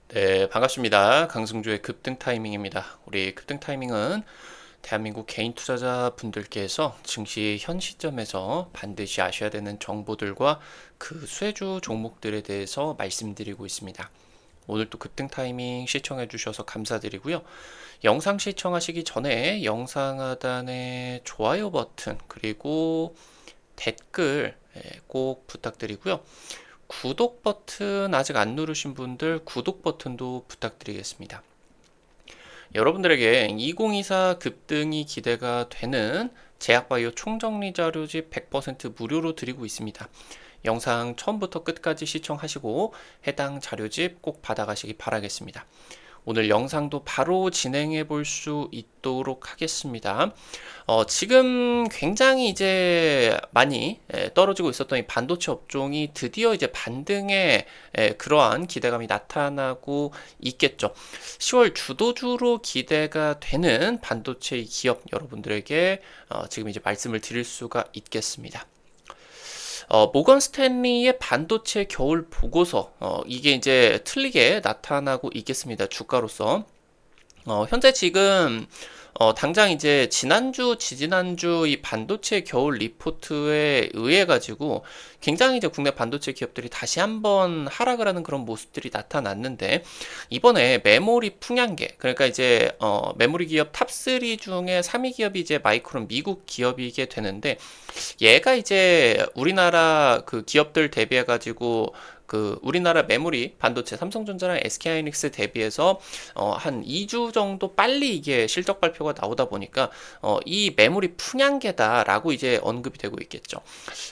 네, 반갑습니다. 강승주의 급등 타이밍입니다. 우리 급등 타이밍은 대한민국 개인 투자자 분들께서 증시 현 시점에서 반드시 아셔야 되는 정보들과 그 수혜주 종목들에 대해서 말씀드리고 있습니다. 오늘 또 급등 타이밍 시청해 주셔서 감사드리고요. 영상 시청하시기 전에 영상 하단에 좋아요 버튼 그리고 댓글 꼭 부탁드리고요. 구독 버튼 아직 안 누르신 분들 구독 버튼도 부탁드리겠습니다. 여러분들에게 2024 급등이 기대가 되는 제약바이오 총정리 자료집 100% 무료로 드리고 있습니다. 영상 처음부터 끝까지 시청하시고 해당 자료집 꼭 받아가시기 바라겠습니다. 오늘 영상도 바로 진행해 볼 수 있도록 하겠습니다. 지금 굉장히 이제 많이 떨어지고 있었던 이 반도체 업종이 드디어 이제 반등의 그러한 기대감이 나타나고 있겠죠. 10월 주도주로 기대가 되는 반도체 기업 여러분들에게 지금 이제 말씀을 드릴 수가 있겠습니다. 모건 스탠리의 반도체 겨울 보고서, 이게 이제 틀리게 나타나고 있겠습니다. 주가로서. 현재 지금 당장 이제 지난주, 지지난주 이 반도체 겨울 리포트에 의해 가지고 굉장히 이제 국내 반도체 기업들이 다시 한번 하락을 하는 그런 모습들이 나타났는데 이번에 메모리 풍향계 그러니까 이제 메모리 기업 탑3 중에 3위 기업이 이제 마이크론 미국 기업이게 되는데 얘가 이제 우리나라 그 기업들 대비해 가지고 그 우리나라 메모리 반도체 삼성전자랑 SK하이닉스 대비해서 한 2주 정도 빨리 이게 실적 발표가 나오다 보니까 이 메모리 풍향계다라고 이제 언급이 되고 있겠죠.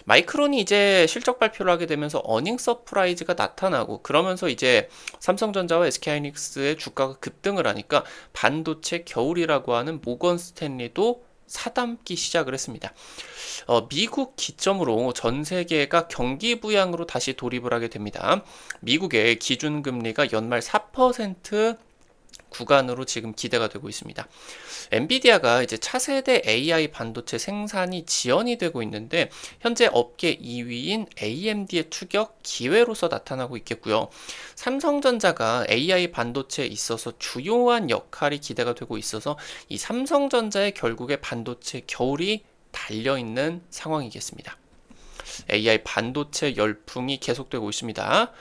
마이크론이 이제 실적 발표를 하게 되면서 어닝 서프라이즈가 나타나고 그러면서 이제 삼성전자와 SK하이닉스의 주가가 급등을 하니까 반도체 겨울이라고 하는 모건 스탠리도 사담기 시작을 했습니다. 미국 기점으로 전 세계가 경기 부양으로 다시 돌입을 하게 됩니다. 미국의 기준금리가 연말 4% 구간으로 지금 기대가 되고 있습니다. 엔비디아가 이제 차세대 AI 반도체 생산이 지연이 되고 있는데 현재 업계 2위인 AMD의 추격 기회로서 나타나고 있겠고요. 삼성전자가 AI 반도체에 있어서 주요한 역할이 기대가 되고 있어서 이 삼성전자의 결국에 반도체 겨울이 달려있는 상황이겠습니다. AI 반도체 열풍이 계속되고 있습니다.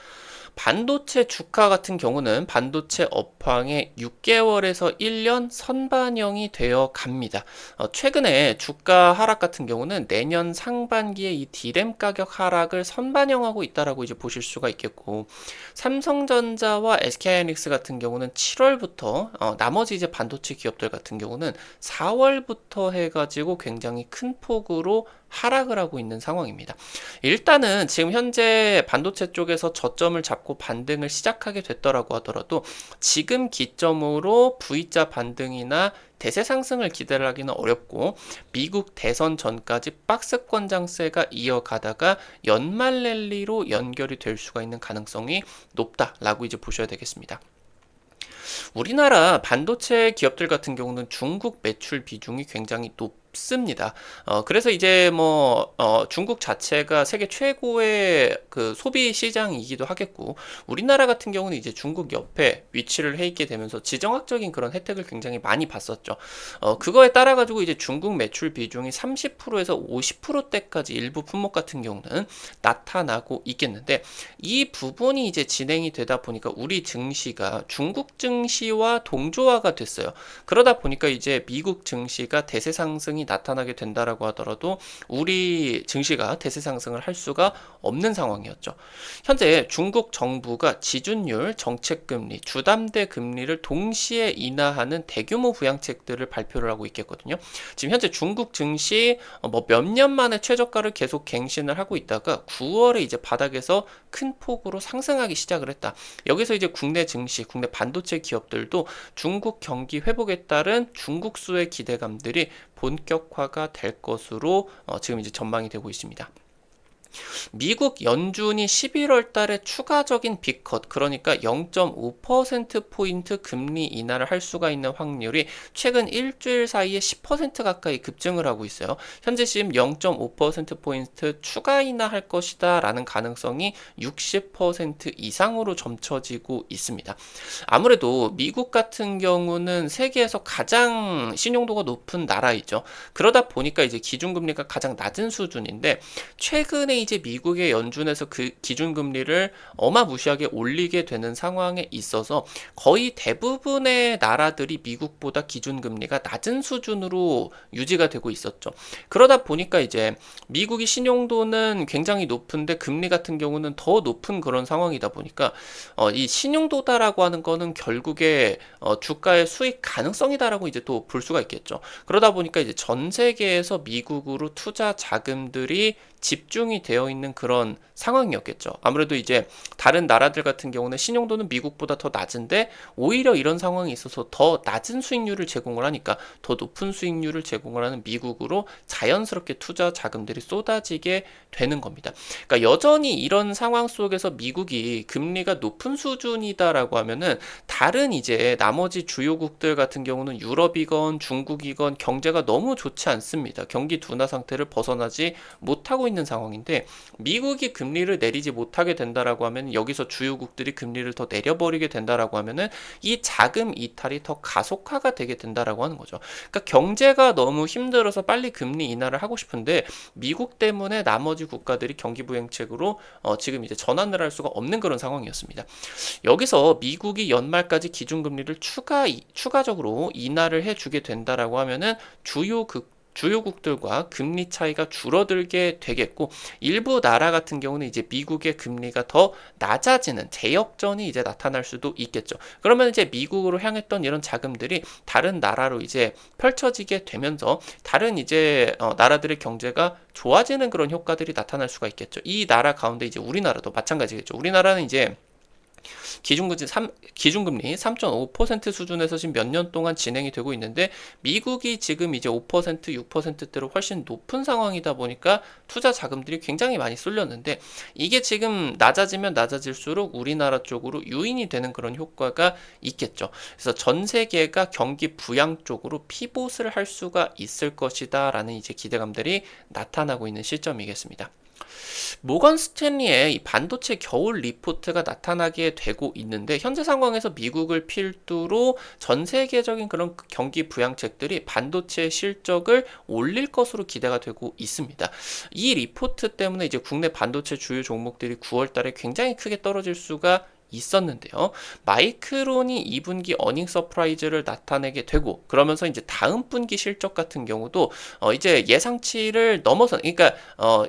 반도체 주가 같은 경우는 반도체 업황의 6개월에서 1년 선반영이 되어 갑니다. 최근에 주가 하락 같은 경우는 내년 상반기에 이 D램 가격 하락을 선반영하고 있다라고 이제 보실 수가 있겠고, 삼성전자와 SK하이닉스 같은 경우는 7월부터, 나머지 이제 반도체 기업들 같은 경우는 4월부터 해가지고 굉장히 큰 폭으로 하락을 하고 있는 상황입니다. 일단은 지금 현재 반도체 쪽에서 저점을 잡고 반등을 시작하게 됐더라고 하더라도 지금 기점으로 V자 반등이나 대세 상승을 기대를 하기는 어렵고 미국 대선 전까지 박스권 장세가 이어가다가 연말 랠리로 연결이 될 수가 있는 가능성이 높다라고 이제 보셔야 되겠습니다. 우리나라 반도체 기업들 같은 경우는 중국 매출 비중이 굉장히 높습니다. 그래서 이제 뭐 중국 자체가 세계 최고의 그 소비 시장이기도 하겠고 우리나라 같은 경우는 이제 중국 옆에 위치를 해 있게 되면서 지정학적인 그런 혜택을 굉장히 많이 봤었죠. 그거에 따라 가지고 이제 중국 매출 비중이 30%에서 50%대까지 일부 품목 같은 경우는 나타나고 있겠는데 이 부분이 이제 진행이 되다 보니까 우리 증시가 중국 증시와 동조화가 됐어요. 그러다 보니까 이제 미국 증시가 대세 상승이 나타나게 된다라고 하더라도 우리 증시가 대세 상승을 할 수가 없는 상황이었죠. 현재 중국 정부가 지준율, 정책금리, 주담대 금리를 동시에 인하하는 대규모 부양책들을 발표를 하고 있겠거든요. 지금 현재 중국 증시 뭐 몇 년 만에 최저가를 계속 갱신을 하고 있다가 9월에 이제 바닥에서 큰 폭으로 상승하기 시작을 했다. 여기서 이제 국내 증시, 국내 반도체 기업들도 중국 경기 회복에 따른 중국수의 기대감들이 본격화가 될 것으로 지금 이제 전망이 되고 있습니다. 미국 연준이 11월 달에 추가적인 빅컷, 그러니까 0.5%포인트 금리 인하를 할 수가 있는 확률이 최근 일주일 사이에 10% 가까이 급증을 하고 있어요. 현재 지금 0.5%포인트 추가 인하할 것이다 라는 가능성이 60% 이상으로 점쳐지고 있습니다. 아무래도 미국 같은 경우는 세계에서 가장 신용도가 높은 나라이죠. 그러다 보니까 이제 기준금리가 가장 낮은 수준인데, 최근에 이제 미국의 연준에서 그 기준금리를 어마무시하게 올리게 되는 상황에 있어서 거의 대부분의 나라들이 미국보다 기준금리가 낮은 수준으로 유지가 되고 있었죠. 그러다 보니까 이제 미국이 신용도는 굉장히 높은데 금리 같은 경우는 더 높은 그런 상황이다 보니까 이 신용도다라고 하는 거는 결국에 주가의 수익 가능성이다라고 이제 또 볼 수가 있겠죠. 그러다 보니까 이제 전 세계에서 미국으로 투자 자금들이 집중이 되어 있는 그런 상황이었겠죠. 아무래도 이제 다른 나라들 같은 경우는 신용도는 미국보다 더 낮은데 오히려 이런 상황이 있어서 더 낮은 수익률을 제공을 하니까 더 높은 수익률을 제공을 하는 미국으로 자연스럽게 투자 자금들이 쏟아지게 되는 겁니다. 그러니까 여전히 이런 상황 속에서 미국이 금리가 높은 수준이다라고 하면은 다른 이제 나머지 주요국들 같은 경우는 유럽이건 중국이건 경제가 너무 좋지 않습니다. 경기 둔화 상태를 벗어나지 못하고 있는 상황인데, 미국이 금리를 내리지 못하게 된다라고 하면 여기서 주요국들이 금리를 더 내려버리게 된다라고 하면은 이 자금 이탈이 더 가속화가 되게 된다라고 하는 거죠. 그러니까 경제가 너무 힘들어서 빨리 금리 인하를 하고 싶은데 미국 때문에 나머지 국가들이 경기 부양책으로 지금 이제 전환을 할 수가 없는 그런 상황이었습니다. 여기서 미국이 연말까지 기준금리를 추가적으로 인하를 해주게 된다라고 하면은 주요국들과 금리 차이가 줄어들게 되겠고, 일부 나라 같은 경우는 이제 미국의 금리가 더 낮아지는 재역전이 이제 나타날 수도 있겠죠. 그러면 이제 미국으로 향했던 이런 자금들이 다른 나라로 이제 펼쳐지게 되면서 다른 이제 나라들의 경제가 좋아지는 그런 효과들이 나타날 수가 있겠죠. 이 나라 가운데 이제 우리나라도 마찬가지겠죠. 우리나라는 이제 기준금리 3.5% 수준에서 지금 몇 년 동안 진행이 되고 있는데, 미국이 지금 이제 5%, 6%대로 훨씬 높은 상황이다 보니까 투자 자금들이 굉장히 많이 쏠렸는데, 이게 지금 낮아지면 낮아질수록 우리나라 쪽으로 유인이 되는 그런 효과가 있겠죠. 그래서 전 세계가 경기 부양 쪽으로 피봇을 할 수가 있을 것이다 라는 이제 기대감들이 나타나고 있는 시점이겠습니다. 모건 스탠리의 이 반도체 겨울 리포트가 나타나게 되고 있는데, 현재 상황에서 미국을 필두로 전 세계적인 그런 경기 부양책들이 반도체 실적을 올릴 것으로 기대가 되고 있습니다. 이 리포트 때문에 이제 국내 반도체 주요 종목들이 9월 달에 굉장히 크게 떨어질 수가 있었는데요. 마이크론이 2분기 어닝 서프라이즈를 나타내게 되고, 그러면서 이제 다음 분기 실적 같은 경우도 이제 예상치를 넘어서, 그러니까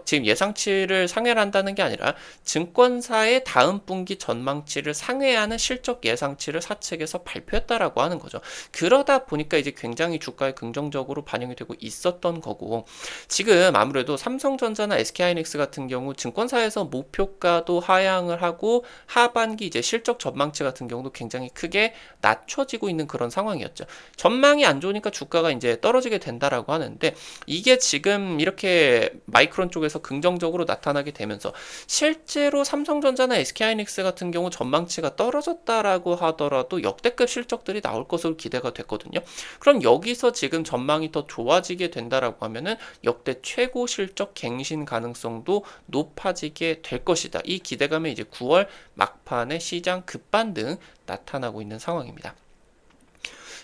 지금 예상치를 상회를 한다는 게 아니라 증권사의 다음 분기 전망치를 상회하는 실적 예상치를 사측에서 발표했다라고 하는 거죠. 그러다 보니까 이제 굉장히 주가에 긍정적으로 반영이 되고 있었던 거고, 지금 아무래도 삼성전자나 SK하이닉스 같은 경우 증권사에서 목표가도 하향을 하고 하반기 이제 실적 전망치 같은 경우도 굉장히 크게 낮춰지고 있는 그런 상황이었죠. 전망이 안 좋으니까 주가가 이제 떨어지게 된다라고 하는데, 이게 지금 이렇게 마이크론 쪽에서 긍정적으로 나타나게 되면서 실제로 삼성전자나 SK하이닉스 같은 경우 전망치가 떨어졌다라고 하더라도 역대급 실적들이 나올 것으로 기대가 됐거든요. 그럼 여기서 지금 전망이 더 좋아지게 된다라고 하면은 역대 최고 실적 갱신 가능성도 높아지게 될 것이다. 이 기대감에 이제 9월 막판에 시장 급반등 나타나고 있는 상황입니다.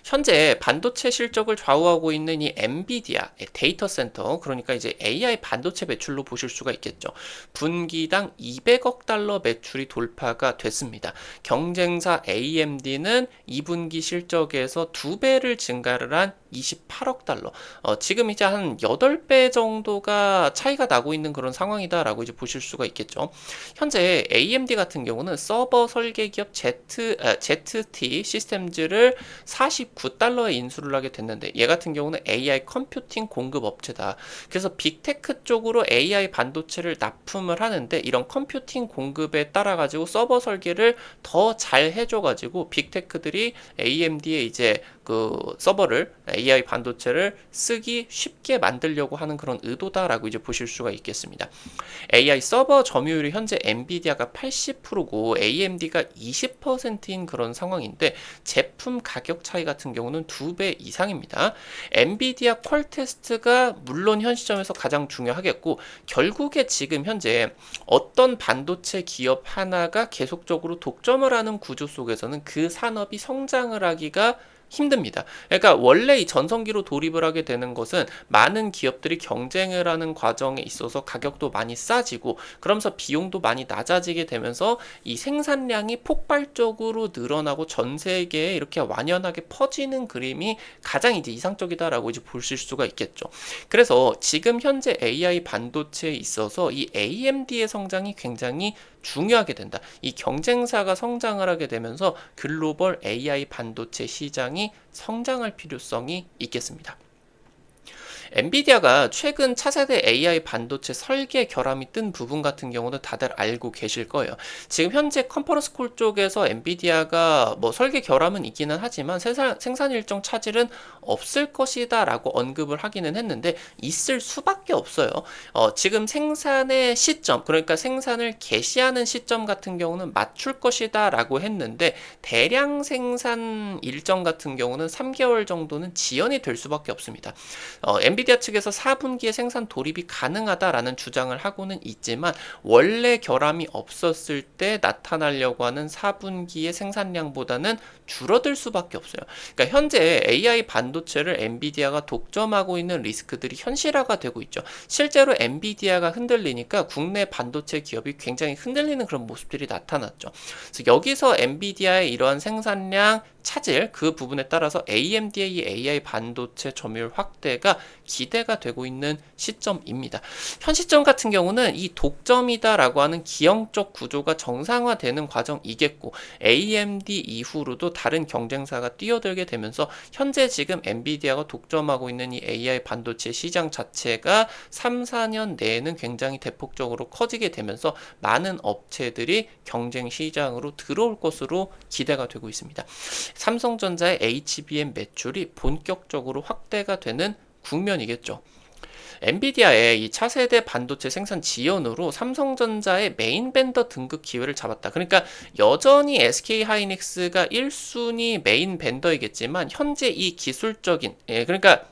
현재 반도체 실적을 좌우하고 있는 이 엔비디아 데이터 센터, 그러니까 이제 AI 반도체 매출로 보실 수가 있겠죠. 분기당 200억 달러 매출이 돌파가 됐습니다. 경쟁사 AMD는 2분기 실적에서 2배를 증가를 한 28억 달러. 지금 이제 한 8배 정도가 차이가 나고 있는 그런 상황이다라고 이제 보실 수가 있겠죠. 현재 AMD 같은 경우는 서버 설계 기업 ZT 시스템즈를 49달러에 인수를 하게 됐는데, 얘 같은 경우는 AI 컴퓨팅 공급 업체다. 그래서 빅테크 쪽으로 AI 반도체를 납품을 하는데, 이런 컴퓨팅 공급에 따라 가지고 서버 설계를 더 잘 해줘 가지고 빅테크들이 AMD에 이제 그 서버를 AI 반도체를 쓰기 쉽게 만들려고 하는 그런 의도다라고 이제 보실 수가 있겠습니다. AI 서버 점유율이 현재 엔비디아가 80%고 AMD가 20%인 그런 상황인데 제품 가격 차이 같은 경우는 2배 이상입니다. 엔비디아 퀄테스트가 물론 현 시점에서 가장 중요하겠고 결국에 지금 현재 어떤 반도체 기업 하나가 계속적으로 독점을 하는 구조 속에서는 그 산업이 성장을 하기가 힘듭니다. 그러니까 원래 이 전성기로 돌입을 하게 되는 것은 많은 기업들이 경쟁을 하는 과정에 있어서 가격도 많이 싸지고 그러면서 비용도 많이 낮아지게 되면서 이 생산량이 폭발적으로 늘어나고 전 세계에 이렇게 완연하게 퍼지는 그림이 가장 이제 이상적이다라고 이제 보실 수가 있겠죠. 그래서 지금 현재 AI 반도체에 있어서 이 AMD의 성장이 굉장히 중요하게 된다. 이 경쟁사가 성장을 하게 되면서 글로벌 AI 반도체 시장이 성장할 필요성이 있겠습니다. 엔비디아가 최근 차세대 AI 반도체 설계 결함이 뜬 부분 같은 경우는 다들 알고 계실 거예요. 지금 현재 컨퍼런스 콜 쪽에서 엔비디아가 뭐 설계 결함은 있기는 하지만 생산 일정 차질은 없을 것이다 라고 언급을 하기는 했는데 있을 수밖에 없어요. 지금 생산의 시점, 그러니까 생산을 개시하는 시점 같은 경우는 맞출 것이다 라고 했는데 대량 생산 일정 같은 경우는 3개월 정도는 지연이 될 수밖에 없습니다. 엔비디아 측에서 4분기에 생산 돌입이 가능하다라는 주장을 하고는 있지만 원래 결함이 없었을 때 나타나려고 하는 4분기의 생산량보다는 줄어들 수밖에 없어요. 그러니까 현재 AI 반도체를 엔비디아가 독점하고 있는 리스크들이 현실화가 되고 있죠. 실제로 엔비디아가 흔들리니까 국내 반도체 기업이 굉장히 흔들리는 그런 모습들이 나타났죠. 그래서 여기서 엔비디아의 이러한 생산량 차질 그 부분에 따라서 AMD의 AI 반도체 점유율 확대가 기대가 되고 있는 시점입니다. 현 시점 같은 경우는 이 독점이다라고 하는 기형적 구조가 정상화되는 과정이겠고 AMD 이후로도 다른 경쟁사가 뛰어들게 되면서 현재 지금 엔비디아가 독점하고 있는 이 AI 반도체 시장 자체가 3, 4년 내에는 굉장히 대폭적으로 커지게 되면서 많은 업체들이 경쟁 시장으로 들어올 것으로 기대가 되고 있습니다. 삼성전자의 HBM 매출이 본격적으로 확대가 되는 국면이겠죠. 엔비디아의 이 차세대 반도체 생산 지연으로 삼성전자의 메인 벤더 등급 기회를 잡았다. 그러니까 여전히 SK하이닉스가 1순위 메인 벤더이겠지만 현재 이 기술적인 그러니까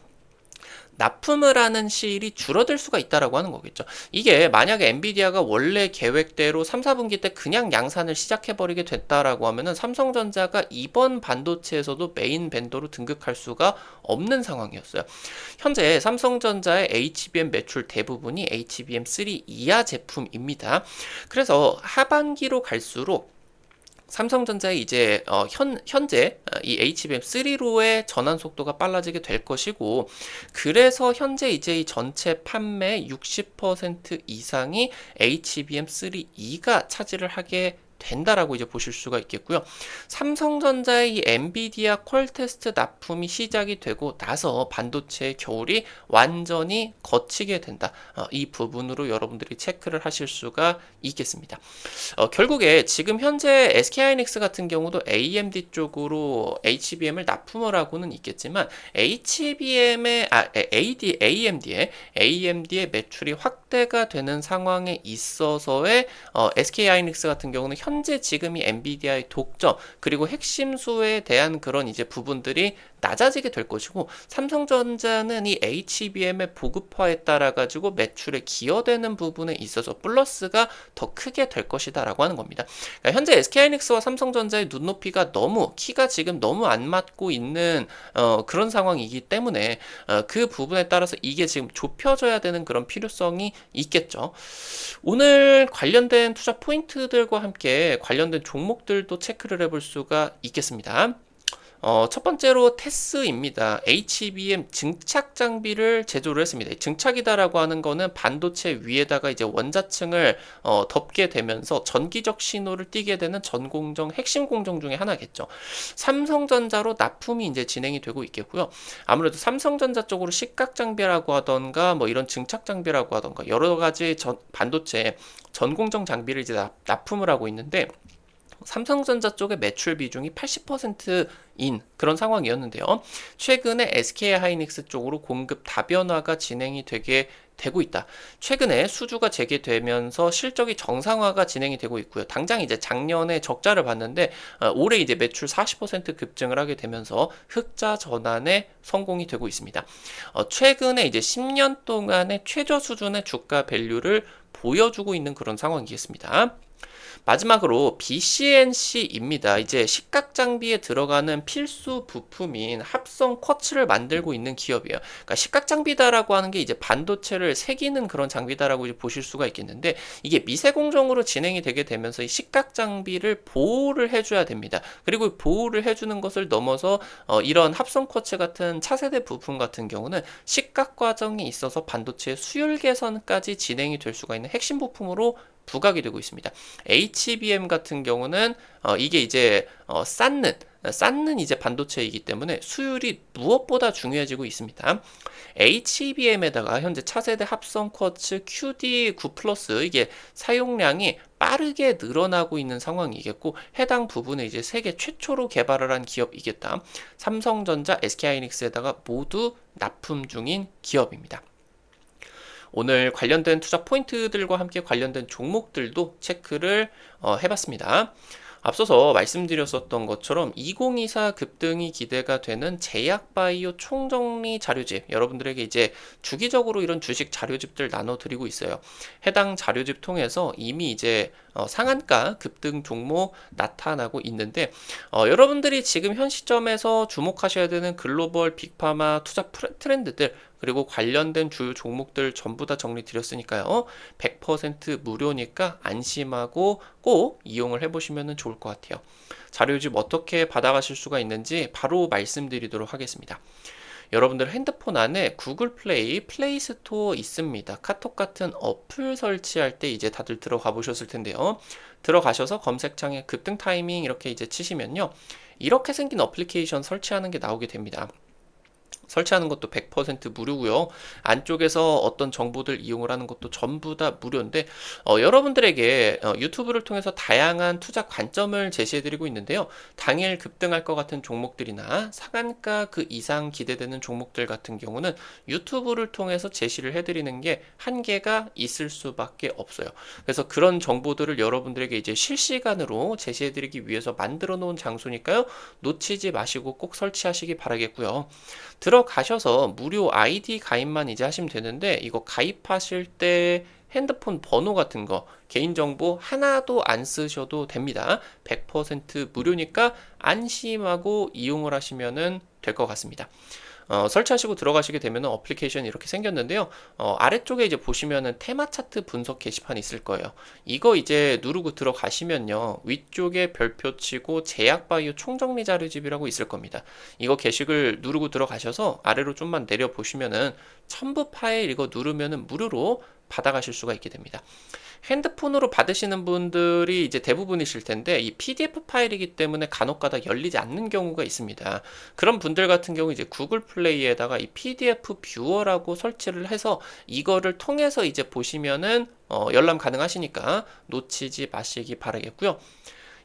납품을 하는 시일이 줄어들 수가 있다라고 하는 거겠죠. 이게 만약에 엔비디아가 원래 계획대로 3, 4분기 때 그냥 양산을 시작해버리게 됐다라고 하면은 삼성전자가 이번 반도체에서도 메인 벤더로 등극할 수가 없는 상황이었어요. 현재 삼성전자의 HBM 매출 대부분이 HBM3 이하 제품입니다. 그래서 하반기로 갈수록 삼성전자의 이제 현재 이 HBM3로의 전환 속도가 빨라지게 될 것이고 그래서 현재 이제 이 전체 판매 60% 이상이 HBM3E가 차지를 하게 된다라고 이제 보실 수가 있겠고요. 삼성전자의 이 엔비디아 퀄테스트 납품이 시작이 되고 나서 반도체의 겨울이 완전히 거치게 된다. 이 부분으로 여러분들이 체크를 하실 수가 있겠습니다. 결국에 지금 현재 SK하이닉스 같은 경우도 AMD 쪽으로 HBM을 납품을 하고는 있겠지만 AMD의 매출이 확대가 되는 상황에 있어서의 SK하이닉스 같은 경우는 현재 지금이 엔비디아의 독점 그리고 핵심 수에 대한 그런 이제 부분들이 낮아지게 될 것이고 삼성전자는 이 HBM의 보급화에 따라 가지고 매출에 기여되는 부분에 있어서 플러스가 더 크게 될 것이다 라고 하는 겁니다. 그러니까 현재 SK하이닉스와 삼성전자의 눈높이가 키가 지금 너무 안 맞고 있는 그런 상황이기 때문에 그 부분에 따라서 이게 지금 좁혀져야 되는 그런 필요성이 있겠죠. 오늘 관련된 투자 포인트들과 함께 관련된 종목들도 체크를 해볼 수가 있겠습니다. 첫 번째로 테스입니다. HBM 증착 장비를 제조를 했습니다. 증착이다라고 하는 거는 반도체 위에다가 이제 원자층을 덮게 되면서 전기적 신호를 띠게 되는 전공정 핵심 공정 중에 하나겠죠. 삼성전자로 납품이 이제 진행이 되고 있겠고요. 아무래도 삼성전자 쪽으로 식각 장비라고 하던가 뭐 이런 증착 장비라고 하던가 여러 가지 반도체 전공정 장비를 이제 납품을 하고 있는데 삼성전자 쪽의 매출 비중이 80%인 그런 상황이었는데요. 최근에 SK하이닉스 쪽으로 공급 다변화가 진행이 되고 있다. 최근에 수주가 재개되면서 실적이 정상화가 진행이 되고 있고요. 당장 이제 작년에 적자를 봤는데 올해 이제 매출 40% 급증을 하게 되면서 흑자 전환에 성공이 되고 있습니다. 최근에 이제 10년 동안의 최저 수준의 주가 밸류를 보여주고 있는 그런 상황이겠습니다. 마지막으로 BCNC입니다. 이제 식각 장비에 들어가는 필수 부품인 합성 쿼츠를 만들고 있는 기업이에요. 그러니까 식각 장비다라고 하는 게 이제 반도체를 새기는 그런 장비다라고 이제 보실 수가 있겠는데, 이게 미세 공정으로 진행이 되게 되면서 이 식각 장비를 보호를 해줘야 됩니다. 그리고 보호를 해주는 것을 넘어서 이런 합성 쿼츠 같은 차세대 부품 같은 경우는 식각 과정이 있어서 반도체 수율 개선까지 진행이 될 수가 있는 핵심 부품으로 부각이 되고 있습니다. HBM 같은 경우는 이게 이제 쌓는 이제 반도체이기 때문에 수율이 무엇보다 중요해지고 있습니다. HBM에다가 현재 차세대 합성 쿼츠 QD9 플러스 이게 사용량이 빠르게 늘어나고 있는 상황이겠고, 해당 부분을 이제 세계 최초로 개발을 한 기업이겠다. 삼성전자, SK하이닉스에다가 모두 납품 중인 기업입니다. 오늘 관련된 투자 포인트들과 함께 관련된 종목들도 체크를 해봤습니다. 앞서서 말씀드렸었던 것처럼 2024 급등이 기대가 되는 제약바이오 총정리 자료집, 여러분들에게 이제 주기적으로 이런 주식 자료집들 나눠드리고 있어요. 해당 자료집 통해서 이미 이제 상한가 급등 종목 나타나고 있는데, 여러분들이 지금 현 시점에서 주목하셔야 되는 글로벌 빅파마 투자 트렌드들, 그리고 관련된 주요 종목들 전부 다 정리 드렸으니까요. 100% 무료니까 안심하고 꼭 이용을 해보시면 좋을 것 같아요. 자료집 어떻게 받아가실 수가 있는지 바로 말씀드리도록 하겠습니다. 여러분들 핸드폰 안에 구글 플레이, 플레이 스토어 있습니다. 카톡 같은 어플 설치할 때 이제 다들 들어가 보셨을 텐데요. 들어가셔서 검색창에 급등 타이밍 이렇게 이제 치시면요. 이렇게 생긴 어플리케이션 설치하는 게 나오게 됩니다. 설치하는 것도 100% 무료고요. 안쪽에서 어떤 정보들 이용을 하는 것도 전부 다 무료인데, 여러분들에게 유튜브를 통해서 다양한 투자 관점을 제시해드리고 있는데요. 당일 급등할 것 같은 종목들이나 상한가 그 이상 기대되는 종목들 같은 경우는 유튜브를 통해서 제시를 해드리는 게 한계가 있을 수밖에 없어요. 그래서 그런 정보들을 여러분들에게 이제 실시간으로 제시해드리기 위해서 만들어 놓은 장소니까요. 놓치지 마시고 꼭 설치하시기 바라겠고요. 들어가셔서 무료 아이디 가입만 이제 하시면 되는데, 이거 가입하실 때 핸드폰 번호 같은 거 개인정보 하나도 안 쓰셔도 됩니다. 100% 무료니까 안심하고 이용을 하시면 될 것 같습니다. 설치하시고 들어가시게 되면 어플리케이션이 이렇게 생겼는데요. 아래쪽에 이제 보시면은 테마 차트 분석 게시판이 있을 거예요. 이거 이제 누르고 들어가시면요. 위쪽에 별표 치고 제약바이오 총정리 자료집이라고 있을 겁니다. 이거 게시글 누르고 들어가셔서 아래로 좀만 내려 보시면은 첨부 파일 이거 누르면은 무료로 받아가실 수가 있게 됩니다. 핸드폰으로 받으시는 분들이 이제 대부분이실 텐데, 이 PDF 파일이기 때문에 간혹가다 열리지 않는 경우가 있습니다. 그런 분들 같은 경우 이제 구글 플레이에다가 이 PDF 뷰어라고 설치를 해서 이거를 통해서 이제 보시면은 열람 가능하시니까 놓치지 마시기 바라겠고요.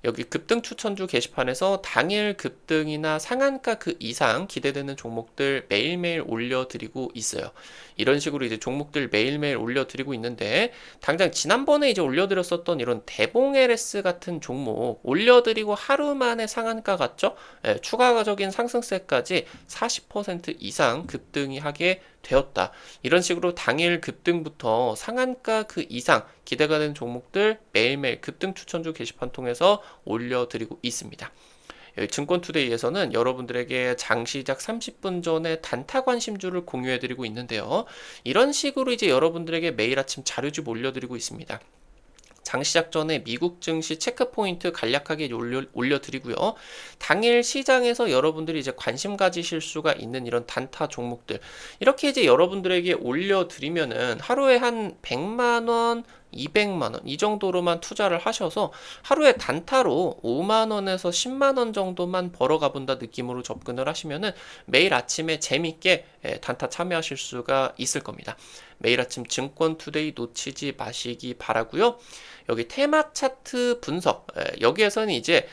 여기 급등 추천주 게시판에서 당일 급등이나 상한가 그 이상 기대되는 종목들 매일매일 올려드리고 있어요. 이런 식으로 이제 종목들 매일매일 올려드리고 있는데, 당장 지난번에 이제 올려드렸었던 이런 대봉 LS 같은 종목 올려드리고 하루 만에 상한가 갔죠? 예, 추가적인 상승세까지 40% 이상 급등이 하게 되었다. 이런 식으로 당일 급등부터 상한가 그 이상 기대가 되는 종목들 매일매일 급등 추천주 게시판 통해서 올려드리고 있습니다. 증권투데이에서는 여러분들에게 장시작 30분 전에 단타 관심주를 공유해드리고 있는데요. 이런 식으로 이제 여러분들에게 매일 아침 자료집 올려드리고 있습니다. 장시작 전에 미국 증시 체크포인트 간략하게 올려드리고요. 당일 시장에서 여러분들이 이제 관심 가지실 수가 있는 이런 단타 종목들, 이렇게 이제 여러분들에게 올려드리면은 하루에 한 100만원, 200만원 이 정도로만 투자를 하셔서 하루에 단타로 5만원에서 10만원 정도만 벌어가 본다 느낌으로 접근을 하시면은 매일 아침에 재밌게 단타 참여하실 수가 있을 겁니다. 매일 아침 증권투데이 놓치지 마시기 바라고요. 여기 테마 차트 분석, 여기에서는 이제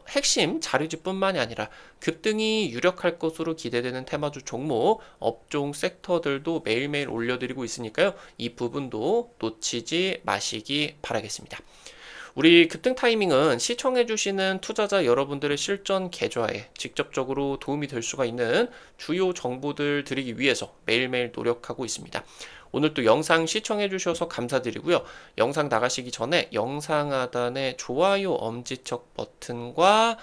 핵심 자료집뿐만이 아니라 급등이 유력할 것으로 기대되는 테마주 종목, 업종 섹터들도 매일매일 올려드리고 있으니까요. 이 부분도 놓치지 마시기 바라겠습니다. 우리 급등 타이밍은 시청해주시는 투자자 여러분들의 실전 계좌에 직접적으로 도움이 될 수가 있는 주요 정보들 드리기 위해서 매일매일 노력하고 있습니다. 오늘 또 영상 시청해주셔서 감사드리고요. 영상 나가시기 전에 영상 하단에 좋아요 엄지척 버튼과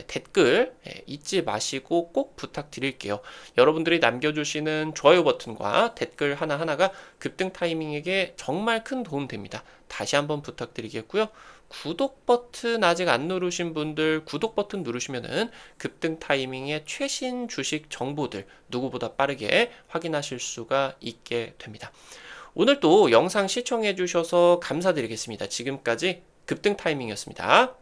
댓글 잊지 마시고 꼭 부탁드릴게요. 여러분들이 남겨주시는 좋아요 버튼과 댓글 하나하나가 급등 타이밍에게 정말 큰 도움 됩니다. 다시 한번 부탁드리겠고요. 구독 버튼 아직 안 누르신 분들 구독 버튼 누르시면은 급등 타이밍의 최신 주식 정보들 누구보다 빠르게 확인하실 수가 있게 됩니다. 오늘 또 영상 시청해 주셔서 감사드리겠습니다. 지금까지 급등 타이밍이었습니다.